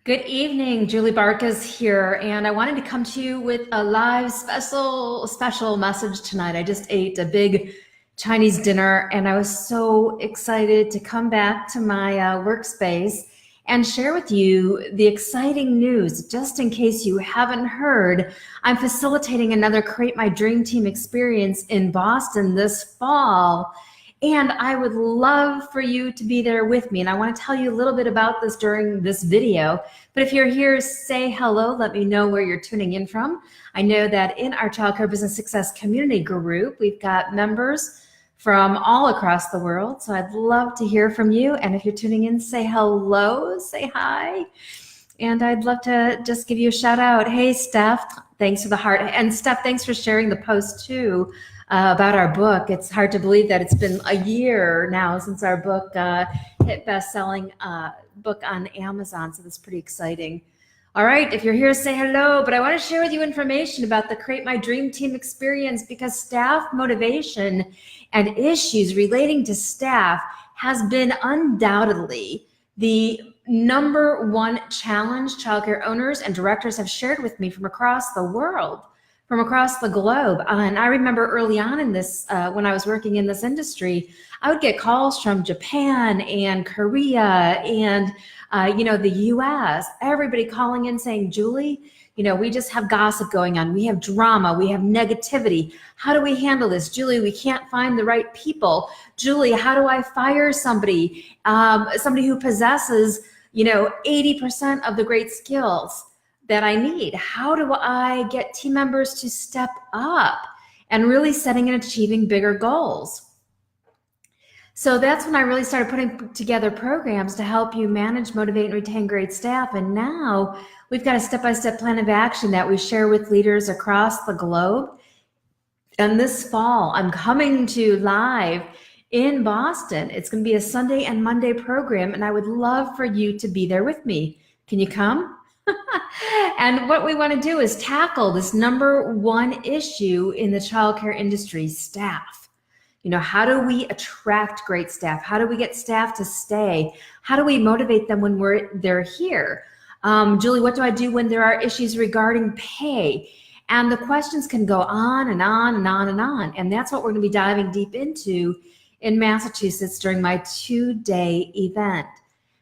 Good evening, Julie Bartkus here, and I wanted to come to you with a live special message tonight. I just ate a big Chinese dinner, and I was so excited to come back to my workspace and share with you the exciting news. Just in case you haven't heard, I'm facilitating another Create My Dream Team experience in Boston this fall. And I would love for you to be there with me. And I want to tell you a little bit about this during this video. But if you're here, say hello. Let me know where you're tuning in from. I know that in our Childcare Business Success community group, we've got members from all across the world. So I'd love to hear from you. And if you're tuning in, say hello, say hi. And I'd love to just give you a shout out. Hey, Steph, thanks for the heart. And Steph, thanks for sharing the post too. About our book. It's hard to believe that it's been a year now since our book hit best-selling book on Amazon, so that's pretty exciting. All right, if you're here, say hello, but I want to share with you information about the Create My Dream Team experience because staff motivation and issues relating to staff has been undoubtedly the #1 challenge childcare owners and directors have shared with me from across the world. From across the globe. And I remember early on in this, when I was working in this industry, I would get calls from Japan and Korea and, the US, everybody calling in saying, Julie, we just have gossip going on. We have drama, we have negativity. How do we handle this? Julie, we can't find the right people. Julie, how do I fire somebody? Somebody who possesses, 80% of the great skills that I need? How do I get team members to step up and really setting and achieving bigger goals? So that's when I really started putting together programs to help you manage, motivate, and retain great staff. And now we've got a step-by-step plan of action that we share with leaders across the globe. And this fall, I'm coming to live in Boston. It's going to be a Sunday and Monday program, and I would love for you to be there with me. Can you come? And what we want to do is tackle this #1 issue in the childcare industry, staff. How do we attract great staff? How do we get staff to stay? How do we motivate them when they're here? Julie, what do I do when there are issues regarding pay? And the questions can go on and on and on and on. And that's what we're going to be diving deep into in Massachusetts during my 2-day event.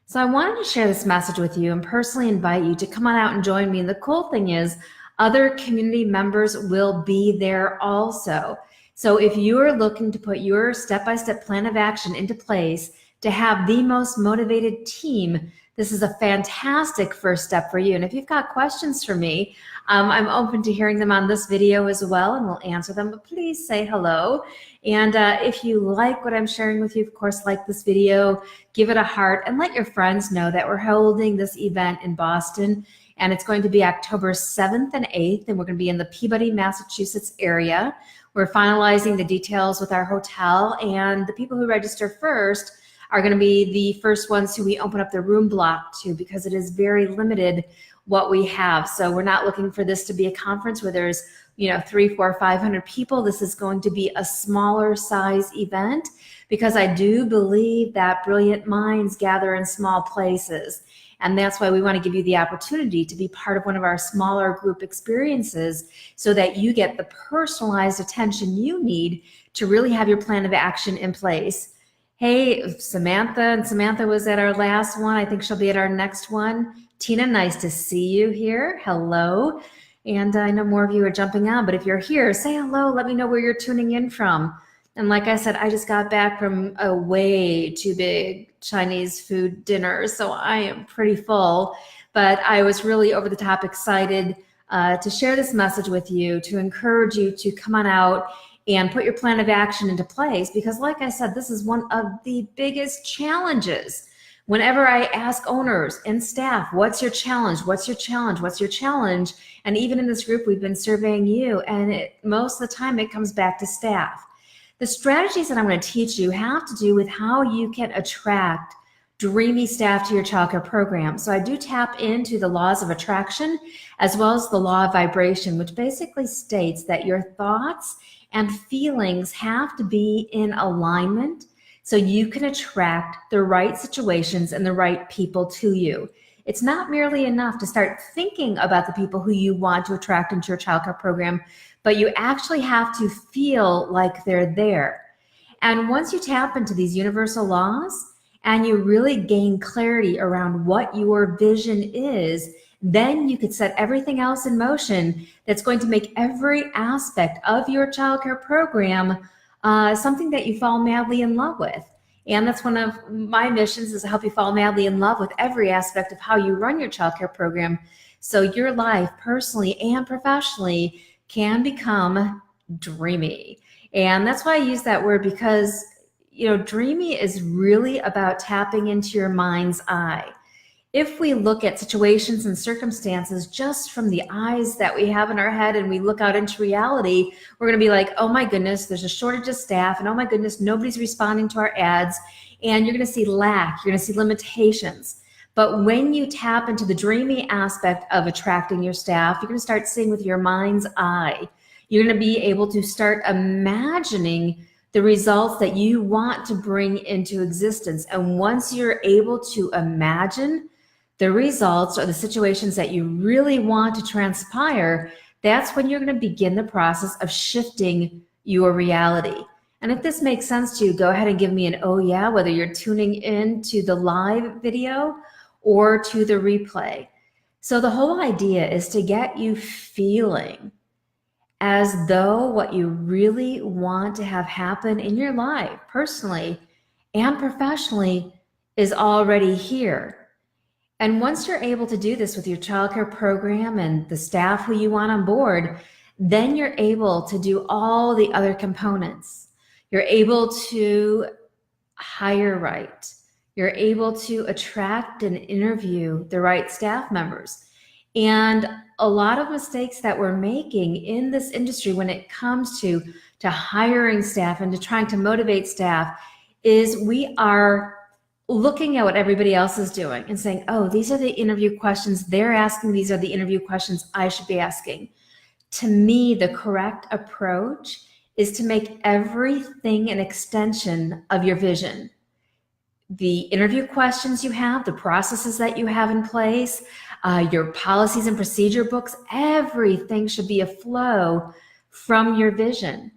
So I wanted to share this message with you and personally invite you to come on out and join me. And the cool thing is other community members will be there also. So if you're looking to put your step-by-step plan of action into place to have the most motivated team, this is a fantastic first step for you. And if you've got questions for me, I'm open to hearing them on this video as well, and we'll answer them, but please say hello. And if you like what I'm sharing with you, of course, like this video, give it a heart, and let your friends know that we're holding this event in Boston, and it's going to be October 7th and 8th, and we're going to be in the Peabody, Massachusetts area. We're finalizing the details with our hotel, and the people who register first are going to be the first ones who we open up the room block to, because it is very limited what we have. So we're not looking for this to be a conference where there's 300, 400, 500 people. This is going to be a smaller size event because I do believe that brilliant minds gather in small places. And that's why we want to give you the opportunity to be part of one of our smaller group experiences so that you get the personalized attention you need to really have your plan of action in place. Hey, Samantha was at our last one. I think she'll be at our next one. Tina, nice to see you here. Hello. And I know more of you are jumping on, but if you're here, say hello. Let me know where you're tuning in from. And like I said, I just got back from a way too big Chinese food dinner, so I am pretty full. But I was really over the top excited to share this message with you, to encourage you to come on out and put your plan of action into place, because like I said, this is one of the biggest challenges. Whenever I ask owners and staff, what's your challenge? What's your challenge? What's your challenge? And even in this group, we've been surveying you, and most of the time it comes back to staff. The strategies that I'm going to teach you have to do with how you can attract dreamy staff to your childcare program. So I do tap into the laws of attraction as well as the law of vibration, which basically states that your thoughts and feelings have to be in alignment so you can attract the right situations and the right people to you. It's not merely enough to start thinking about the people who you want to attract into your childcare program, but you actually have to feel like they're there. And once you tap into these universal laws and you really gain clarity around what your vision is, then you could set everything else in motion that's going to make every aspect of your childcare program something that you fall madly in love with. And that's one of my missions, is to help you fall madly in love with every aspect of how you run your childcare program, so your life personally and professionally can become dreamy. And that's why I use that word, because, dreamy is really about tapping into your mind's eye. If we look at situations and circumstances just from the eyes that we have in our head and we look out into reality, we're going to be like, oh my goodness, there's a shortage of staff, and oh my goodness, nobody's responding to our ads, and you're going to see lack, you're going to see limitations. But when you tap into the dreamy aspect of attracting your staff, you're going to start seeing with your mind's eye. You're going to be able to start imagining the results that you want to bring into existence. And once you're able to imagine the results or the situations that you really want to transpire, that's when you're going to begin the process of shifting your reality. And if this makes sense to you, go ahead and give me an oh yeah, whether you're tuning in to the live video or to the replay. So the whole idea is to get you feeling as though what you really want to have happen in your life, personally and professionally, is already here. And once you're able to do this with your childcare program and the staff who you want on board, then you're able to do all the other components. You're able to hire right. You're able to attract and interview the right staff members. And a lot of mistakes that we're making in this industry when it comes to hiring staff and to trying to motivate staff is we are looking at what everybody else is doing and saying, oh, these are the interview questions they're asking, these are the interview questions I should be asking. To me, the correct approach is to make everything an extension of your vision. The interview questions you have, the processes that you have in place, your policies and procedure books, everything should be a flow from your vision.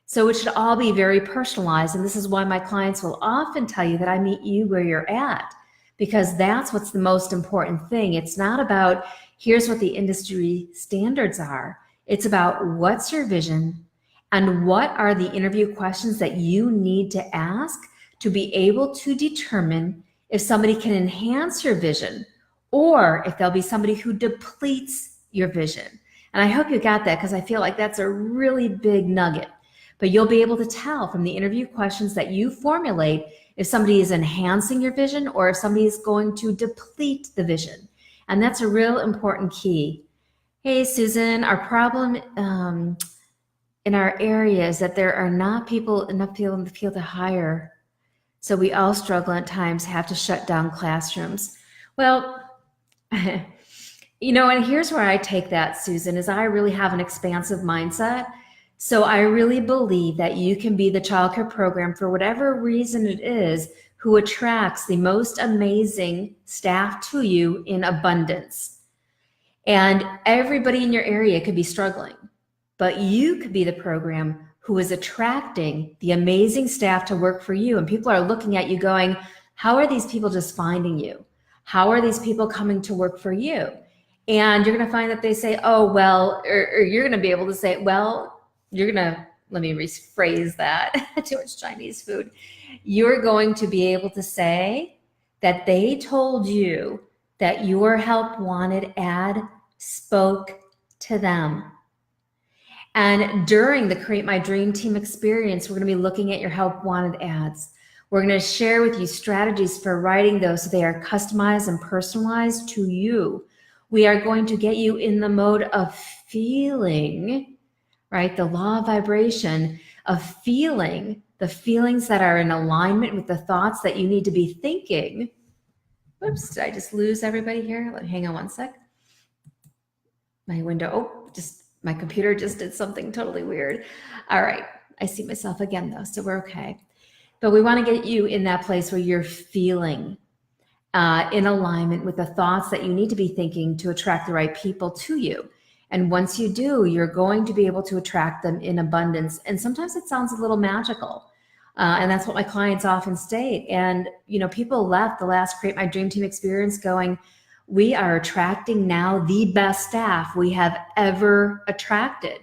So it should all be very personalized. And this is why my clients will often tell you that I meet you where you're at, because that's what's the most important thing. It's not about here's what the industry standards are. It's about what's your vision and what are the interview questions that you need to ask to be able to determine if somebody can enhance your vision or if there'll be somebody who depletes your vision. And I hope you got that, because I feel like that's a really big nugget. But you'll be able to tell from the interview questions that you formulate if somebody is enhancing your vision or if somebody is going to deplete the vision. And that's a real important key. Hey, Susan, our problem in our area is that there are not enough people in the field to hire. So we all struggle at times, have to shut down classrooms. Well, and here's where I take that, Susan, is I really have an expansive mindset. So I really believe that you can be the childcare program, for whatever reason it is, who attracts the most amazing staff to you in abundance. And everybody in your area could be struggling, but you could be the program who is attracting the amazing staff to work for you. And people are looking at you going, how are these people just finding you? How are these people coming to work for you? And you're going to find that they say, oh, well, or you're going to be able to say, well, let me rephrase that, too much Chinese food. You're going to be able to say that they told you that your help wanted ad spoke to them. And during the Create My Dream Team experience, we're going to be looking at your help wanted ads. We're going to share with you strategies for writing those so they are customized and personalized to you. We are going to get you in the mode of feeling, right? The law of vibration of feeling, the feelings that are in alignment with the thoughts that you need to be thinking. Whoops, did I just lose everybody here? Hang on one sec. My window, my computer just did something totally weird. All right, I see myself again though, so we're okay. But we want to get you in that place where you're feeling. in alignment with the thoughts that you need to be thinking to attract the right people to you. And once you do, you're going to be able to attract them in abundance. And sometimes it sounds a little magical. And that's what my clients often state. And, people left the last Create My Dream Team experience going, we are attracting now the best staff we have ever attracted.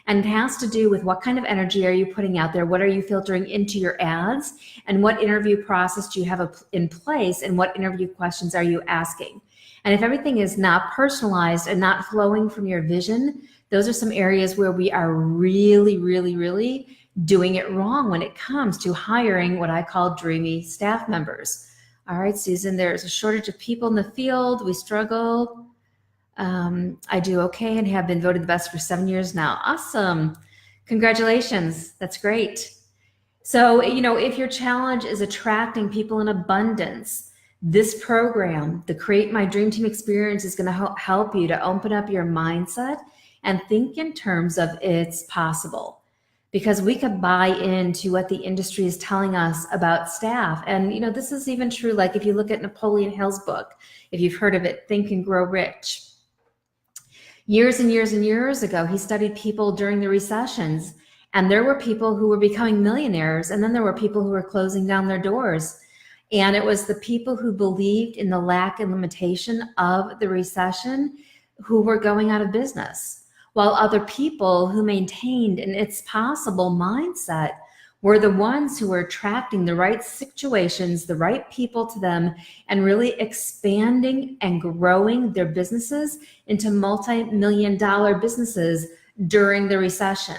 And it has to do with what kind of energy are you putting out there? What are you filtering into your ads? And what interview process do you have in place? And what interview questions are you asking? And if everything is not personalized and not flowing from your vision, those are some areas where we are really, really, really doing it wrong when it comes to hiring what I call dreamy staff members. All right, Susan, there's a shortage of people in the field. We struggle. I do okay and have been voted the best for 7 years now. Awesome. Congratulations. That's great. So, if your challenge is attracting people in abundance, this program, the Create My Dream Team experience, is going to help you to open up your mindset and think in terms of it's possible. Because we could buy into what the industry is telling us about staff. And, this is even true, like if you look at Napoleon Hill's book, if you've heard of it, Think and Grow Rich. Years and years and years ago, he studied people during the recessions, and there were people who were becoming millionaires, and then there were people who were closing down their doors. And it was the people who believed in the lack and limitation of the recession who were going out of business, while other people who maintained an it's possible mindset were the ones who were attracting the right situations, the right people to them, and really expanding and growing their businesses into multi-million-dollar businesses during the recession.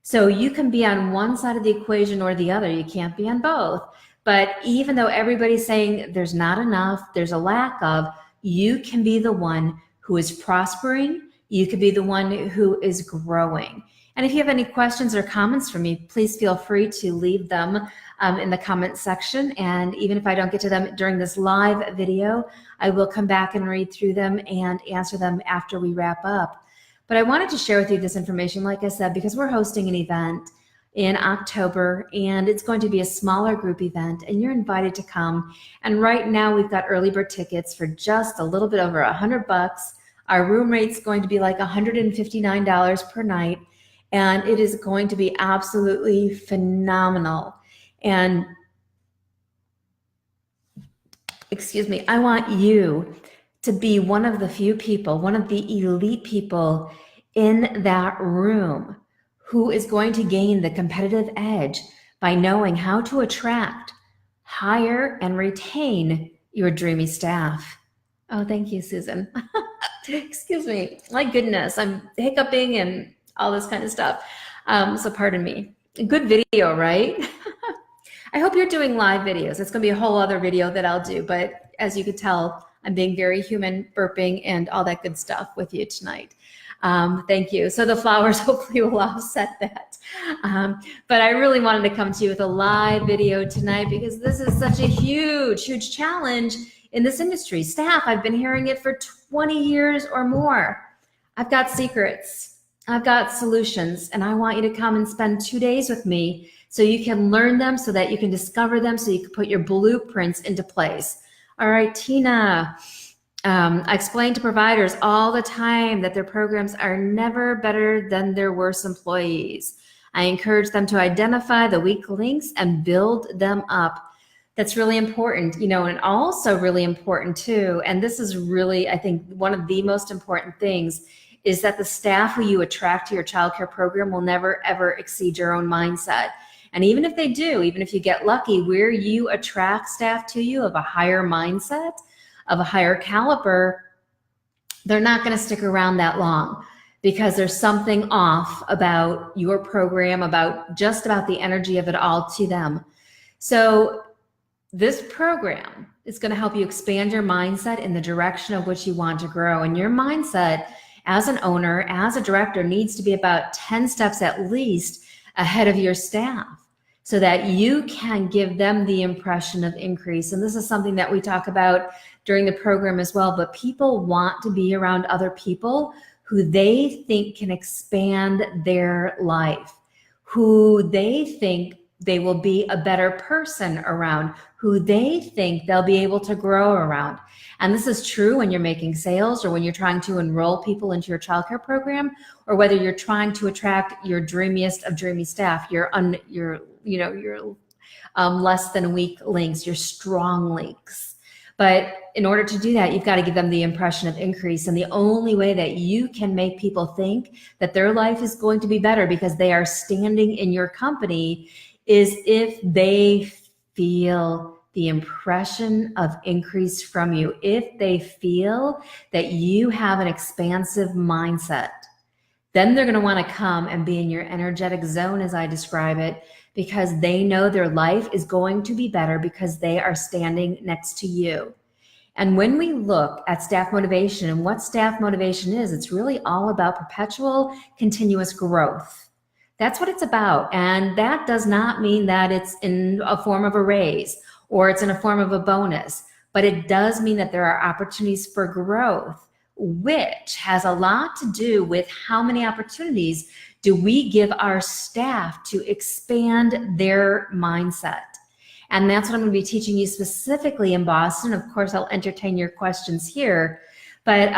So you can be on one side of the equation or the other. You can't be on both. But even though everybody's saying there's not enough, there's a lack of, you can be the one who is prospering. You could be the one who is growing. And if you have any questions or comments for me, please feel free to leave them in the comment section. And even if I don't get to them during this live video, I will come back and read through them and answer them after we wrap up. But I wanted to share with you this information, like I said, because we're hosting an event in October, and it's going to be a smaller group event, and you're invited to come. And right now we've got early bird tickets for just a little bit over $100. Our room rate's going to be like $159 per night, and it is going to be absolutely phenomenal. And excuse me, I want you to be one of the few people, one of the elite people in that room who is going to gain the competitive edge by knowing how to attract, hire, and retain your dreamy staff. Oh, thank you, Susan. Excuse me. My goodness, I'm hiccuping and all this kind of stuff. So pardon me. Good video, right? I hope you're doing live videos. It's going to be a whole other video that I'll do. But as you could tell, I'm being very human, burping, and all that good stuff with you tonight. Thank you. So the flowers hopefully will offset that. But I really wanted to come to you with a live video tonight because this is such a huge, huge challenge in this industry. Staff, I've been hearing it for 20 years or more. I've got secrets. I've got solutions, and I want you to come and spend 2 days with me so you can learn them, so that you can discover them, so you can put your blueprints into place. All right, Tina. I explain to providers all the time that their programs are never better than their worst employees. I encourage them to identify the weak links and build them up. That's really important, and also really important too. And this is really, I think, one of the most important things is that the staff who you attract to your childcare program will never, ever exceed your own mindset. And even if they do, even if you get lucky, where you attract staff to you of a higher mindset, of a higher caliber, they're not going to stick around that long because there's something off about your program, about just about the energy of it all to them. So this program is going to help you expand your mindset in the direction of which you want to grow. And your mindset as an owner, as a director, needs to be about 10 steps at least ahead of your staff, so that you can give them the impression of increase. And this is something that we talk about during the program as well, but people want to be around other people who they think can expand their life, who they think they will be a better person around, who they think they'll be able to grow around. And this is true when you're making sales or when you're trying to enroll people into your childcare program, or whether you're trying to attract your dreamiest of dreamy staff, your less than weak links, your strong links. But in order to do that, you've got to give them the impression of increase. And the only way that you can make people think that their life is going to be better because they are standing in your company is if they feel the impression of increase from you, if they feel that you have an expansive mindset. Then they're going to want to come and be in your energetic zone, as I describe it, because they know their life is going to be better because they are standing next to you. And when we look at staff motivation and what staff motivation is, it's really all about perpetual, continuous growth. That's what it's about. And that does not mean that it's in a form of a raise or it's in a form of a bonus, but it does mean that there are opportunities for growth, which has a lot to do with how many opportunities do we give our staff to expand their mindset. And that's what I'm going to be teaching you specifically in Boston. Of course, I'll entertain your questions here, but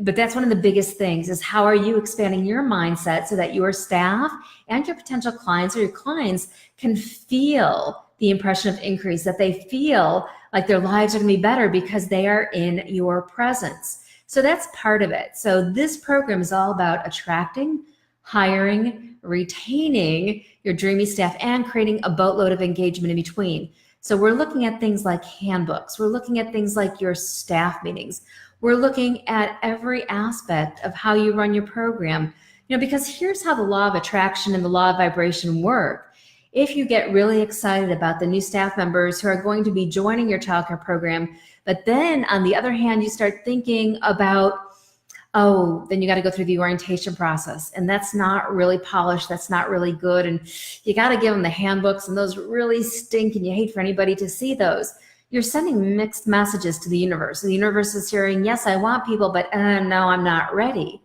that's one of the biggest things is how are you expanding your mindset so that your staff and your potential clients or your clients can feel the impression of increase, that they feel like their lives are going to be better because they are in your presence. So that's part of it. So this program is all about attracting, hiring, retaining your dreamy staff, and creating a boatload of engagement in between. So we're looking at things like handbooks. We're looking at things like your staff meetings. We're looking at every aspect of how you run your program, because here's how the law of attraction and the law of vibration work. If you get really excited about the new staff members who are going to be joining your childcare program, but then on the other hand, you start thinking about, then you got to go through the orientation process, and that's not really polished. That's not really good. And you got to give them the handbooks, and those really stink, and you hate for anybody to see those. You're sending mixed messages to the universe. The universe is hearing, yes, I want people, but no, I'm not ready.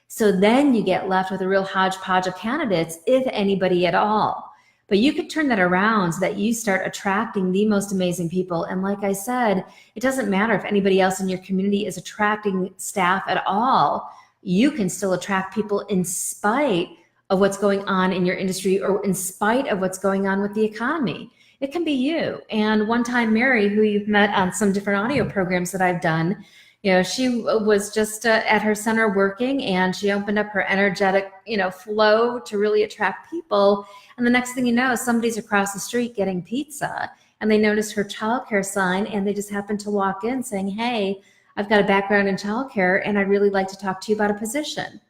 So then you get left with a real hodgepodge of candidates, if anybody at all. But you could turn that around so that you start attracting the most amazing people. And like I said, it doesn't matter if anybody else in your community is attracting staff at all. You can still attract people in spite of what's going on in your industry or in spite of what's going on with the economy. It can be you. And one time, Mary, who you've met on some different audio programs that I've done, she was just at her center working, and she opened up her energetic, flow to really attract people. And the next thing you know, somebody's across the street getting pizza, and they noticed her childcare sign, and they just happened to walk in saying, hey, I've got a background in childcare, and I'd really like to talk to you about a position.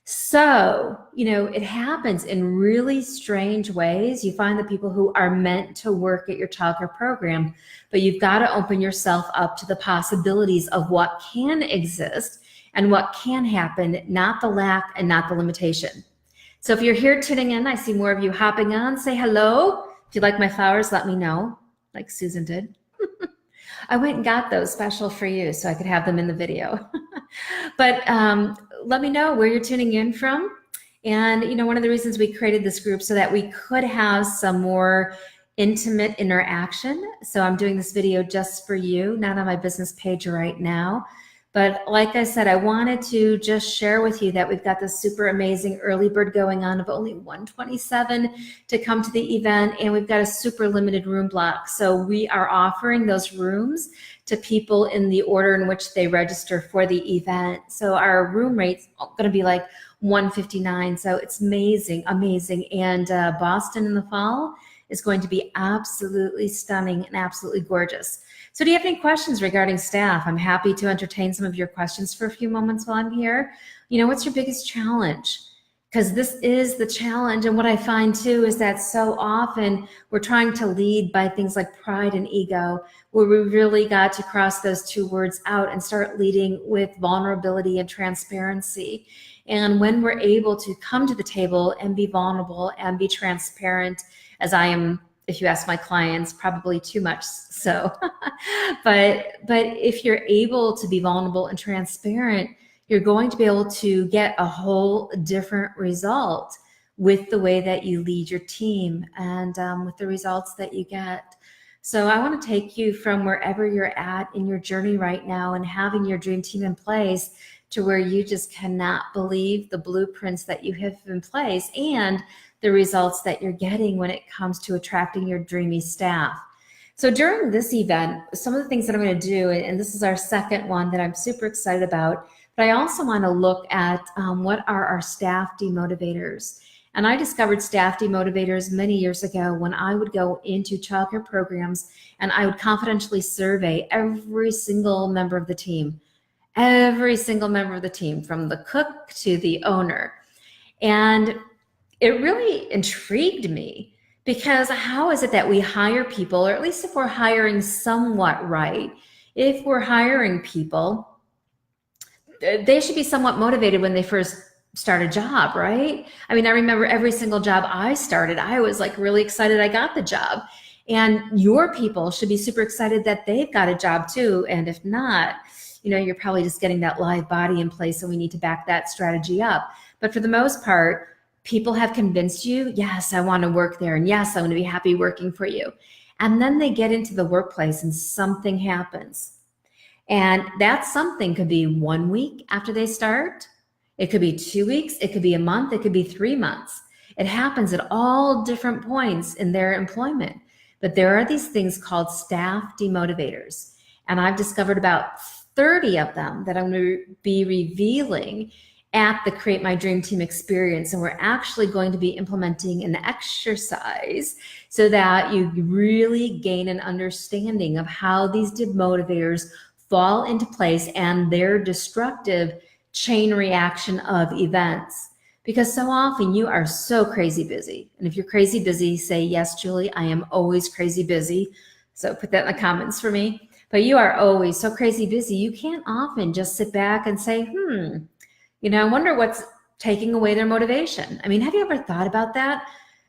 So, it happens in really strange ways. You find the people who are meant to work at your childcare program, but you've got to open yourself up to the possibilities of what can exist and what can happen, not the lack and not the limitation. So if you're here tuning in, I see more of you hopping on. Say hello. If you like my flowers, let me know, like Susan did. I went and got those special for you so I could have them in the video. But let me know where you're tuning in from. And, one of the reasons we created this group so that we could have some more intimate interaction. So I'm doing this video just for you, not on my business page right now. But like I said, I wanted to just share with you that we've got this super amazing early bird going on of only 127 to come to the event, and we've got a super limited room block. So we are offering those rooms to people in the order in which they register for the event. So our room rate's going to be like $159. So it's amazing. And Boston in the fall is going to be absolutely stunning and absolutely gorgeous. So do you have any questions regarding staff? I'm happy to entertain some of your questions for a few moments while I'm here. What's your biggest challenge? Because this is the challenge. And what I find too is that so often we're trying to lead by things like pride and ego, where we really got to cross those two words out and start leading with vulnerability and transparency. And when we're able to come to the table and be vulnerable and be transparent, as I am, if you ask my clients, probably too much so. but if you're able to be vulnerable and transparent, you're going to be able to get a whole different result with the way that you lead your team and with the results that you get. So I want to take you from wherever you're at in your journey right now and having your dream team in place to where you just cannot believe the blueprints that you have in place and the results that you're getting when it comes to attracting your dreamy staff. So during this event, some of the things that I'm going to do, and this is our second one that I'm super excited about, but I also want to look at what are our staff demotivators. And I discovered staff demotivators many years ago when I would go into childcare programs and I would confidentially survey every single member of the team, from the cook to the owner. And it really intrigued me because how is it that we hire people, or at least if we're hiring somewhat right, if we're hiring people, they should be somewhat motivated when they first start a job, right? I mean, I remember every single job I started, I was like really excited I got the job. And your people should be super excited that they've got a job too. And if not, you're probably just getting that live body in place, and we need to back that strategy up. But for the most part, people have convinced you, yes, I want to work there. And yes, I'm going to be happy working for you. And then they get into the workplace and something happens. And that something could be 1 week after they start. It could be 2 weeks. It could be a month. It could be 3 months. It happens at all different points in their employment. But there are these things called staff demotivators. And I've discovered about 30 of them that I'm going to be revealing at the Create My Dream Team experience. And we're actually going to be implementing an exercise so that you really gain an understanding of how these demotivators fall into place and their destructive chain reaction of events. Because so often you are so crazy busy. And if you're crazy busy, say, yes, Julie, I am always crazy busy. So put that in the comments for me. But you are always so crazy busy. You can't often just sit back and say, I wonder what's taking away their motivation. I mean, have you ever thought about that?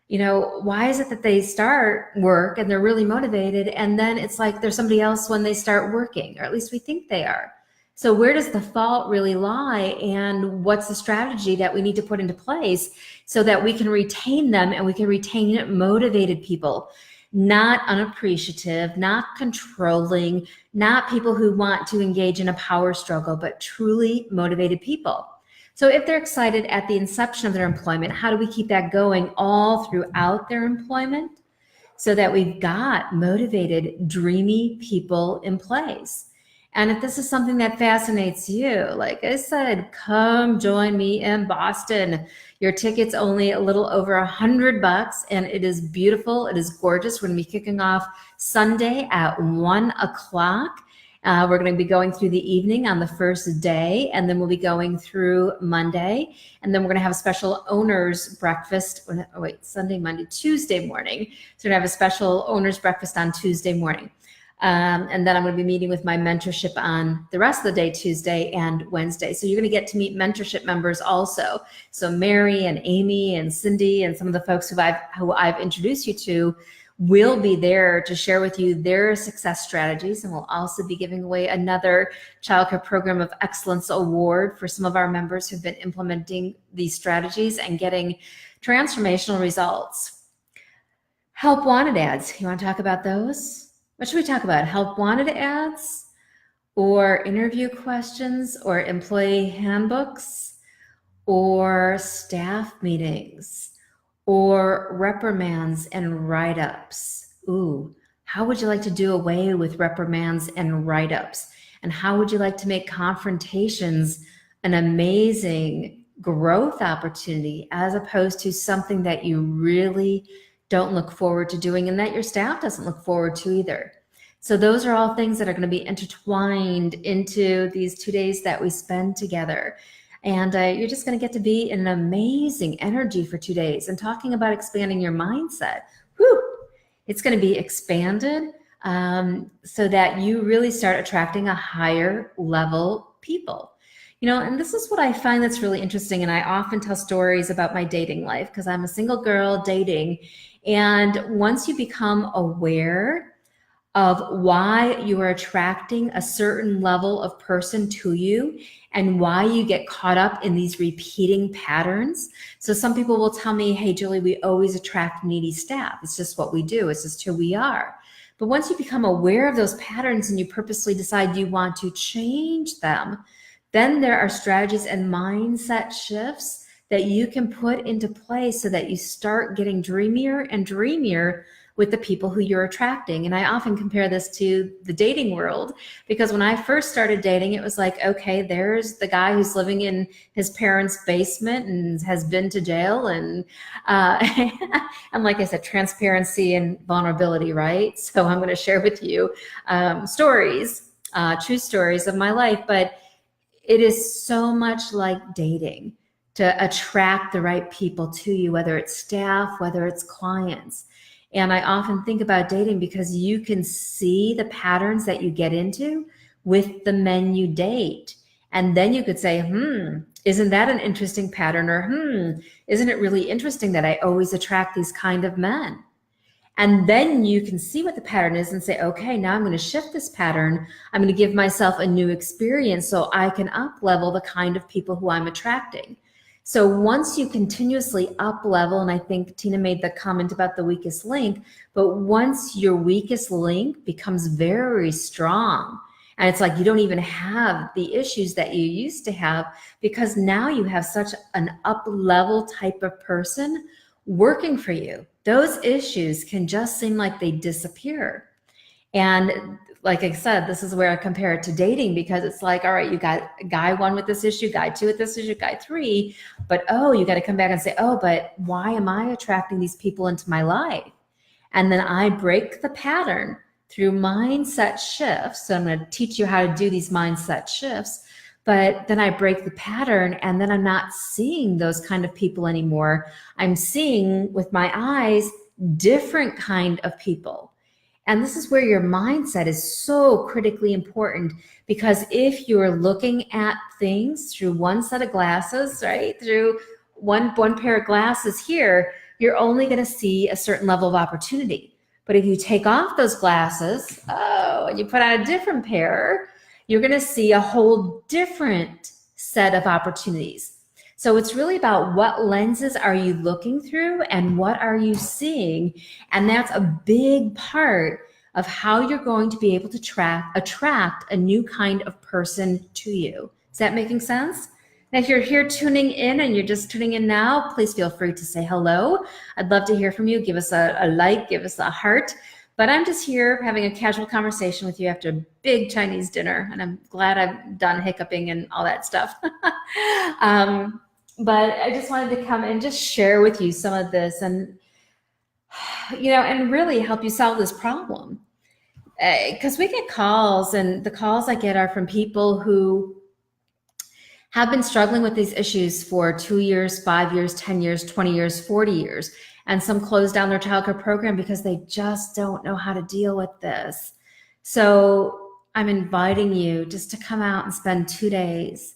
Why is it that they start work and they're really motivated, and then it's like there's somebody else when they start working, or at least we think they are. So where does the fault really lie, and what's the strategy that we need to put into place so that we can retain them and we can retain motivated people, not unappreciative, not controlling, not people who want to engage in a power struggle, but truly motivated people. So if they're excited at the inception of their employment, how do we keep that going all throughout their employment so that we've got motivated, dreamy people in place? And if this is something that fascinates you, like I said, come join me in Boston. Your ticket's only a little over $100, and it is beautiful. It is gorgeous. We're going to be kicking off Sunday at 1 o'clock. We're going to be going through the evening on the first day, and then we'll be going through Monday. And then we're going to have a special owners breakfast. Sunday, Monday, Tuesday morning. So we're going to have a special owners breakfast on Tuesday morning. And then I'm going to be meeting with my mentorship on the rest of the day, Tuesday and Wednesday. So you're going to get to meet mentorship members also. So Mary and Amy and Cindy and some of the folks who I've introduced you to will be there to share with you their success strategies. And we'll also be giving away another Childcare Program of Excellence Award for some of our members who've been implementing these strategies and getting transformational results. Help wanted ads. You want to talk about those? What should we talk about? Help wanted ads, or interview questions, or employee handbooks, or staff meetings, or reprimands and write-ups? Ooh, how would you like to do away with reprimands and write-ups? And how would you like to make confrontations an amazing growth opportunity as opposed to something that you really don't look forward to doing and that your staff doesn't look forward to either? So those are all things that are going to be intertwined into these 2 days that we spend together. And you're just going to get to be in an amazing energy for 2 days. And talking about expanding your mindset, it's going to be expanded so that you really start attracting a higher level people. And this is what I find that's really interesting. And I often tell stories about my dating life because I'm a single girl dating. And once you become aware of why you are attracting a certain level of person to you and why you get caught up in these repeating patterns. So some people will tell me, hey, Julie, we always attract needy staff. It's just what we do. It's just who we are. But once you become aware of those patterns and you purposely decide you want to change them, then there are strategies and mindset shifts that you can put into place so that you start getting dreamier and dreamier with the people who you're attracting. And I often compare this to the dating world, because when I first started dating, it was like, okay, there's the guy who's living in his parents' basement and has been to jail. And and like I said, transparency and vulnerability, right? So I'm going to share with you stories, true stories of my life. But it is so much like dating to attract the right people to you, whether it's staff, whether it's clients. And I often think about dating because you can see the patterns that you get into with the men you date. And then you could say, isn't that an interesting pattern? Or, isn't it really interesting that I always attract these kind of men? And then you can see what the pattern is and say, okay, now I'm going to shift this pattern. I'm going to give myself a new experience so I can up level the kind of people who I'm attracting. So once you continuously up level, and I think Tina made the comment about the weakest link, but once your weakest link becomes very strong, and it's like you don't even have the issues that you used to have, because now you have such an up level type of person working for you. Those issues can just seem like they disappear. And like I said, this is where I compare it to dating, because it's like, all right, you got guy 1 with this issue, guy 2 with this issue, guy 3, but you got to come back and say, but why am I attracting these people into my life? And then I break the pattern through mindset shifts. So I'm going to teach you how to do these mindset shifts, but then I break the pattern, and then I'm not seeing those kind of people anymore. I'm seeing with my eyes different kind of people. And this is where your mindset is so critically important, because if you're looking at things through one set of glasses, right, through one pair of glasses here, you're only going to see a certain level of opportunity. But if you take off those glasses, and you put on a different pair, you're going to see a whole different set of opportunities. So it's really about what lenses are you looking through and what are you seeing? And that's a big part of how you're going to be able to attract a new kind of person to you. Is that making sense? And if you're here tuning in and you're just tuning in now, please feel free to say hello. I'd love to hear from you. Give us a like, give us a heart. But I'm just here having a casual conversation with you after a big Chinese dinner, and I'm glad I'm done hiccuping and all that stuff. But I just wanted to come and just share with you some of this, and and really help you solve this problem. Because we get calls, and the calls I get are from people who have been struggling with these issues for 2 years, 5 years, 10 years, 20 years, 40 years. And some close down their childcare program because they just don't know how to deal with this. So I'm inviting you just to come out and spend 2 days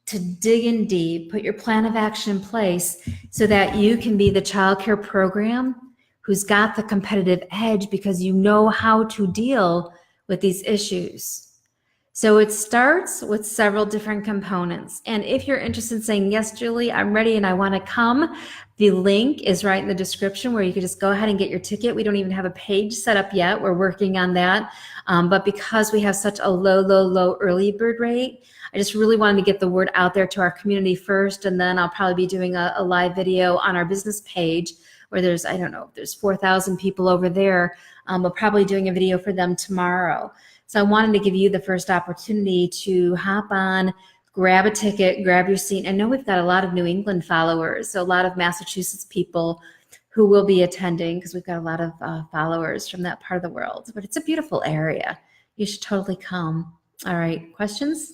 to dig in deep, put your plan of action in place so that you can be the childcare program who's got the competitive edge, because you know how to deal with these issues. So it starts with several different components. And if you're interested in saying, yes, Julie, I'm ready and I want to come, the link is right in the description where you can just go ahead and get your ticket. We don't even have a page set up yet. We're working on that. But because we have such a low early bird rate, I just really wanted to get the word out there to our community first. And then I'll probably be doing a live video on our business page where there's, I don't know, there's 4,000 people over there. We're probably doing a video for them tomorrow. So I wanted to give you the first opportunity to hop on, grab a ticket, grab your seat. I know we've got a lot of New England followers, so a lot of Massachusetts people who will be attending, because we've got a lot of followers from that part of the world. But it's a beautiful area. You should totally come. All right, questions?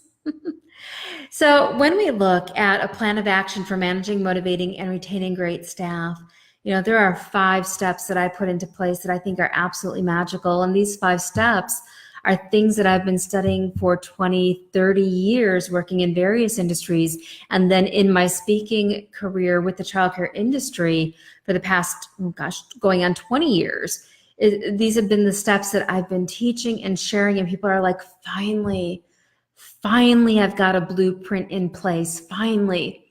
So when we look at a plan of action for managing, motivating, and retaining great staff, there are 5 steps that I put into place that I think are absolutely magical. And these 5 steps are things that I've been studying for 20, 30 years, working in various industries. And then in my speaking career with the childcare industry for the past, going on 20 years. These have been the steps that I've been teaching and sharing, and people are like, finally, I've got a blueprint in place, finally.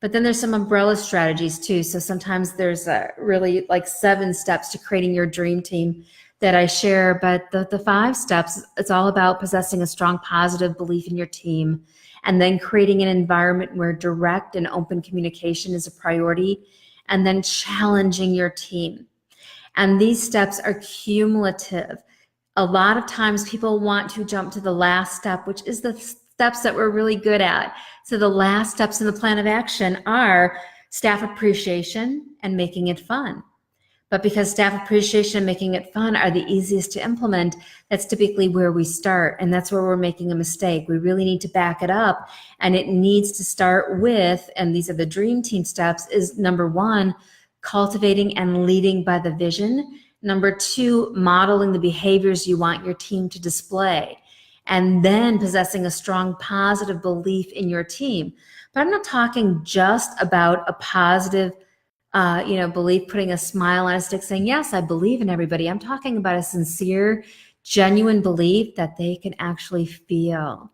But then there's some umbrella strategies too. So sometimes there's really like 7 steps to creating your dream team that I share. But the 5 steps, it's all about possessing a strong positive belief in your team, and then creating an environment where direct and open communication is a priority, and then challenging your team. And these steps are cumulative. A lot of times people want to jump to the last step, which is the steps that we're really good at. So the last steps in the plan of action are staff appreciation and making it fun. But because staff appreciation and making it fun are the easiest to implement, that's typically where we start. And that's where we're making a mistake. We really need to back it up. And it needs to start with, and these are the dream team steps, is number 1, cultivating and leading by the vision. Number 2, modeling the behaviors you want your team to display. And then possessing a strong positive belief in your team. But I'm not talking just about a positive belief, putting a smile on a stick saying, yes, I believe in everybody. I'm talking about a sincere, genuine belief that they can actually feel.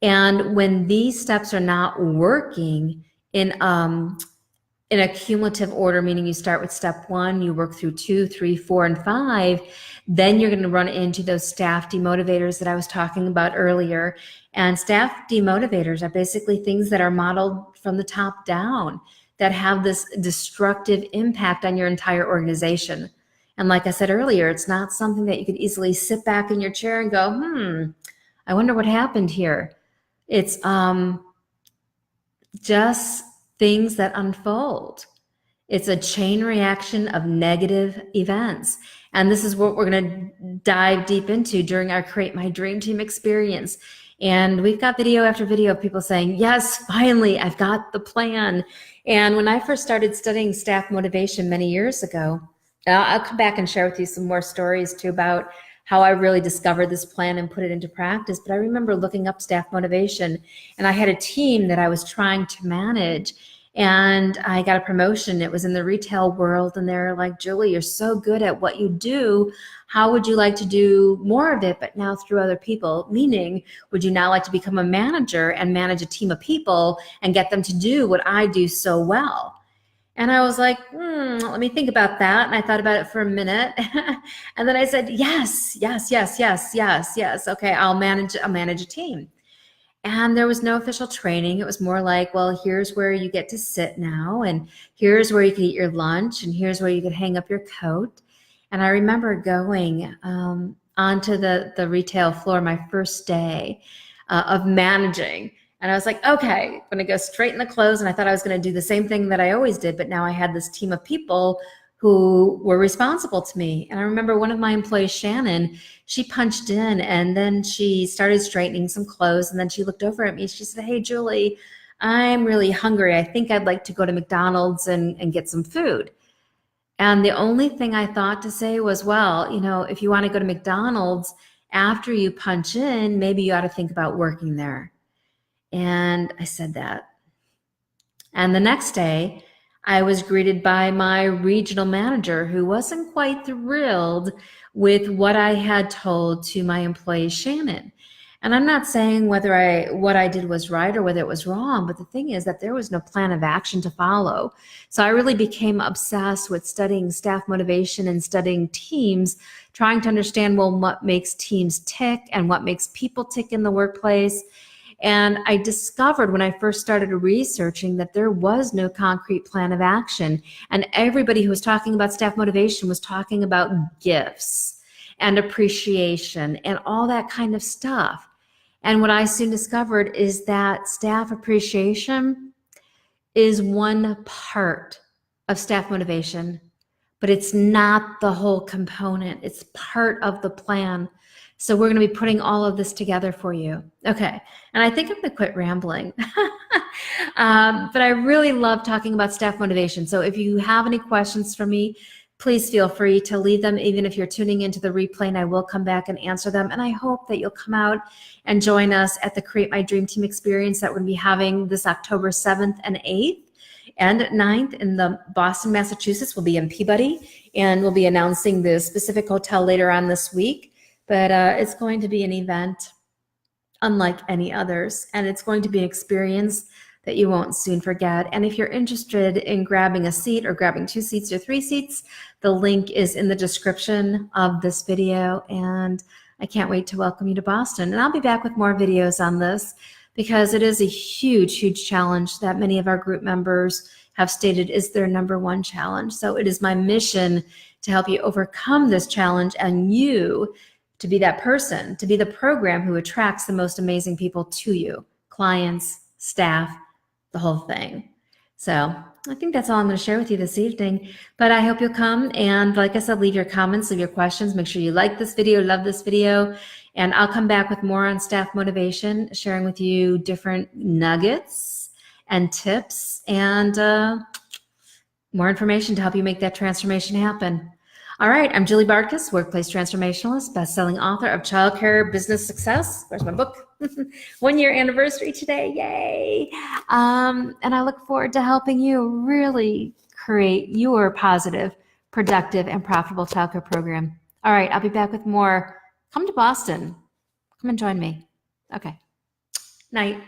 And when these steps are not working in a cumulative order, meaning you start with step 1, you work through 2, 3, 4, and 5, then you're going to run into those staff demotivators that I was talking about earlier. And staff demotivators are basically things that are modeled from the top down, that have this destructive impact on your entire organization. And like I said earlier, it's not something that you could easily sit back in your chair and go, I wonder what happened here. It's just things that unfold. It's a chain reaction of negative events. And this is what we're going to dive deep into during our Create My Dream Team experience. And we've got video after video of people saying, yes, finally, I've got the plan. And when I first started studying staff motivation many years ago, I'll come back and share with you some more stories too about how I really discovered this plan and put it into practice. But I remember looking up staff motivation, and I had a team that I was trying to manage, and I got a promotion. It was in the retail world, and they're like, Julie, you're so good at what you do. How would you like to do more of it, but now through other people? Meaning, would you now like to become a manager and manage a team of people and get them to do what I do so well? And I was like, let me think about that. And I thought about it for a minute. And then I said, yes. Okay, I'll manage a team. And there was no official training. It was more like, well, here's where you get to sit now, and here's where you can eat your lunch, and here's where you could hang up your coat. And I remember going onto the retail floor my first day of managing. And I was like, okay, I'm going to go straight in the clothes. And I thought I was going to do the same thing that I always did. But now I had this team of people who were responsible to me. And I remember one of my employees, Shannon, she punched in, and then she started straightening some clothes. And then she looked over at me. She said, hey, Julie, I'm really hungry. I think I'd like to go to McDonald's and get some food. And the only thing I thought to say was, well, if you want to go to McDonald's after you punch in, maybe you ought to think about working there. And I said that. And the next day, I was greeted by my regional manager, who wasn't quite thrilled with what I had told to my employee, Shannon. And I'm not saying what I did was right or whether it was wrong, but the thing is that there was no plan of action to follow. So I really became obsessed with studying staff motivation and studying teams, trying to understand, well, what makes teams tick and what makes people tick in the workplace. And I discovered when I first started researching that there was no concrete plan of action. And everybody who was talking about staff motivation was talking about gifts and appreciation and all that kind of stuff. And what I soon discovered is that staff appreciation is one part of staff motivation, but it's not the whole component. It's part of the plan. So we're going to be putting all of this together for you. Okay, and I think I'm going to quit rambling. But I really love talking about staff motivation. So if you have any questions for me, please feel free to leave them, even if you're tuning into the replay, and I will come back and answer them. And I hope that you'll come out and join us at the Create My Dream Team experience that we're going to be having this October 7th and 8th and 9th in the Boston, Massachusetts. We'll be in Peabody, and we'll be announcing the specific hotel later on this week. But it's going to be an event unlike any others, and it's going to be an experience that you won't soon forget. And if you're interested in grabbing a seat or grabbing 2 seats or 3 seats, the link is in the description of this video, and I can't wait to welcome you to Boston. And I'll be back with more videos on this because it is a huge, huge challenge that many of our group members have stated is their #1 challenge. So it is my mission to help you overcome this challenge and you to be that person, to be the program who attracts the most amazing people to you, clients, staff, the whole thing. So I think that's all I'm going to share with you this evening, but I hope you'll come. And like I said, leave your comments, leave your questions. Make sure you like this video, love this video, and I'll come back with more on staff motivation, sharing with you different nuggets and tips and more information to help you make that transformation happen. All right, I'm Julie Bartkus, workplace transformationalist, best-selling author of Childcare Business Success. Where's my book? 1 year anniversary today, yay! And I look forward to helping you really create your positive, productive, and profitable childcare program. All right, I'll be back with more. Come to Boston. Come and join me. Okay, night.